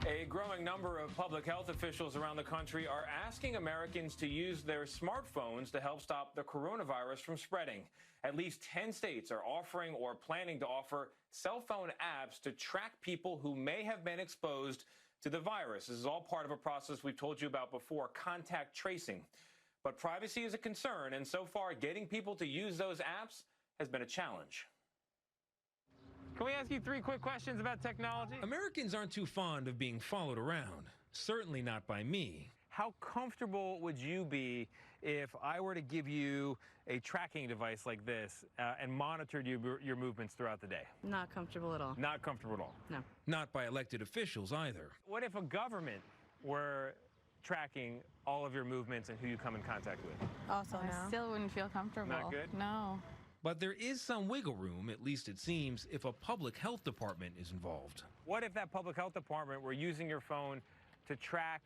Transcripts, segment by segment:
A growing number of public health officials around the country are asking Americans to use their smartphones to help stop the coronavirus from spreading. At least 10 states are offering or planning to offer cell phone apps to track people who may have been exposed to the virus. This is all part of a process we've told you about before, contact tracing. But privacy is a concern, and so far, getting people to use those apps has been a challenge. Can we ask you 3 quick questions about technology? Americans aren't too fond of being followed around, certainly not by me. How comfortable would you be if I were to give you a tracking device like this and monitored your movements throughout the day? Not comfortable at all. Not comfortable at all? No. Not by elected officials either. What if a government were tracking all of your movements and who you come in contact with? Also, no. I still wouldn't feel comfortable. Not good? No. But there is some wiggle room, at least it seems, if a public health department is involved. What if that public health department were using your phone to track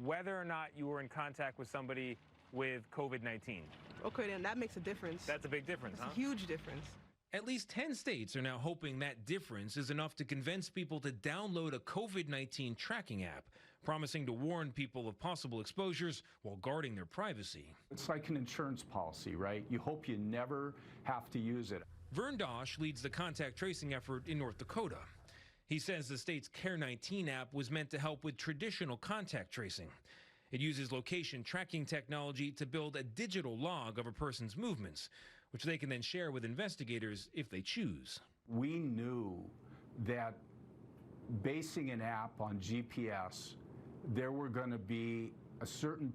whether or not you were in contact with somebody with COVID-19? Okay, then that makes a difference. That's a big difference, That's huh? a huge difference. At least 10 states are now hoping that difference is enough to convince people to download a COVID-19 tracking app, promising to warn people of possible exposures while guarding their privacy. It's like an insurance policy, right? You hope you never have to use it. Vern Dosh leads the contact tracing effort in North Dakota. He says the state's Care19 app was meant to help with traditional contact tracing. It uses location tracking technology to build a digital log of a person's movements, which they can then share with investigators if they choose. We knew that basing an app on GPS, there were going to be a certain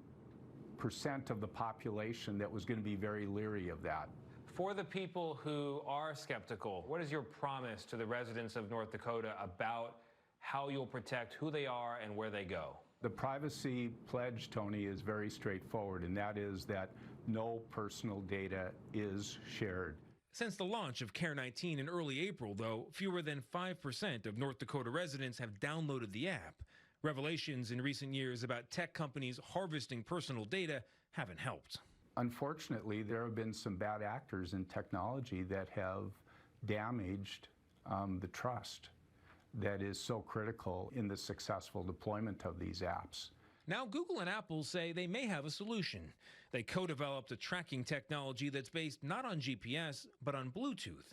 percent of the population that was going to be very leery of that. For the people who are skeptical, what is your promise to the residents of North Dakota about how you'll protect who they are and where they go? The privacy pledge, Tony, is very straightforward, and that is that no personal data is shared. Since the launch of Care19 in early April, though, fewer than 5% of North Dakota residents have downloaded the app. Revelations in recent years about tech companies harvesting personal data haven't helped. Unfortunately, there have been some bad actors in technology that have damaged the trust that is so critical in the successful deployment of these apps. Now, Google and Apple say they may have a solution. They co-developed a tracking technology that's based not on GPS, but on Bluetooth.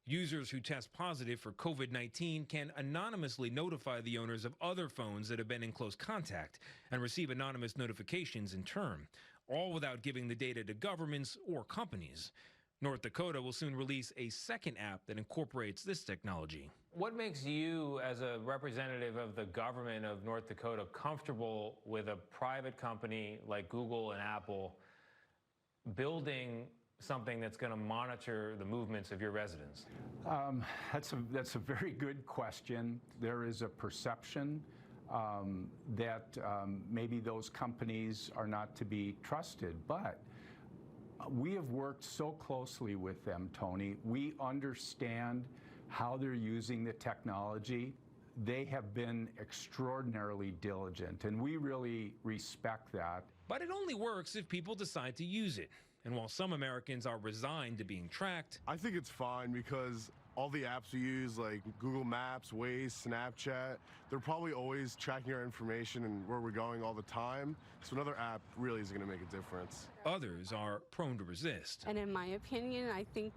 Users who test positive for COVID-19 can anonymously notify the owners of other phones that have been in close contact and receive anonymous notifications in turn, all without giving the data to governments or companies. North Dakota will soon release a second app that incorporates this technology. What makes you, as a representative of the government of North Dakota, comfortable with a private company like Google and Apple building something that's going to monitor the movements of your residents? That's a very good question. There is a perception that maybe those companies are not to be trusted, but we have worked so closely with them, Tony. We understand how they're using the technology. They have been extraordinarily diligent, and we really respect that. But it only works if people decide to use it. And while some Americans are resigned to being tracked, I think it's fine because all the apps we use, like Google Maps, Waze, Snapchat, they're probably always tracking our information and where we're going all the time. So another app really is going to make a difference. others are prone to resist. And in my opinion, I think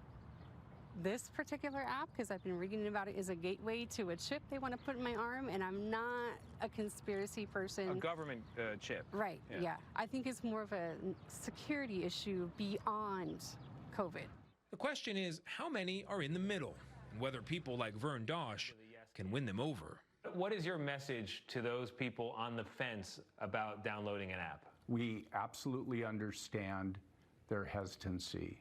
this particular app, because I've been reading about it, is a gateway to a chip they want to put in my arm, and I'm not a conspiracy person. A government chip. Right, yeah. I think it's more of a security issue beyond COVID. The question is, how many are in the middle, and whether people like Vern Dosh can win them over. What is your message to those people on the fence about downloading an app? We absolutely understand their hesitancy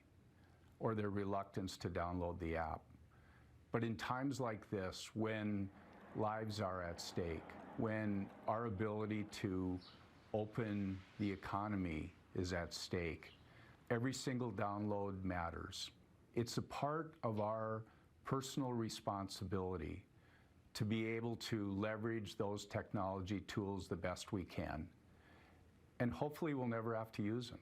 or their reluctance to download the app. But in times like this, when lives are at stake, when our ability to open the economy is at stake, every single download matters. It's a part of our personal responsibility to be able to leverage those technology tools the best we can. And hopefully we'll never have to use them.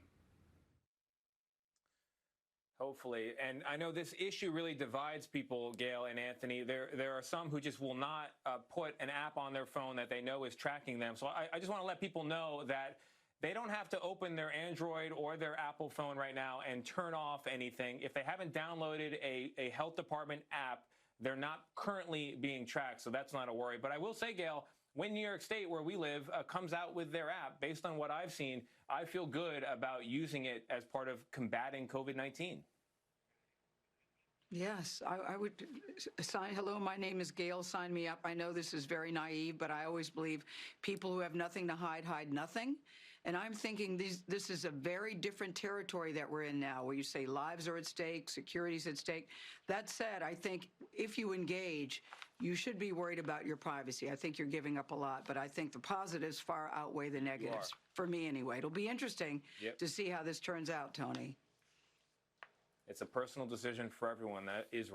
Hopefully. And I know this issue really divides people, Gail and Anthony. There are some who just will not put an app on their phone that they know is tracking them. So I just want to let people know that they don't have to open their Android or their Apple phone right now and turn off anything. If they haven't downloaded a health department app, they're not currently being tracked. So that's not a worry. But I will say, Gail, when New York State, where we live, comes out with their app, based on what I've seen, I feel good about using it as part of combating COVID-19. Yes, I would sign. Hello, my name is Gail. Sign me up. I know this is very naive, but I always believe people who have nothing to hide nothing. And I'm thinking this is a very different territory that we're in now, where you say lives are at stake, security's at stake. That said, I think if you engage, you should be worried about your privacy. I think you're giving up a lot, but I think the positives far outweigh the negatives, for me anyway. It'll be interesting to see how this turns out, Tony. It's a personal decision for everyone. That is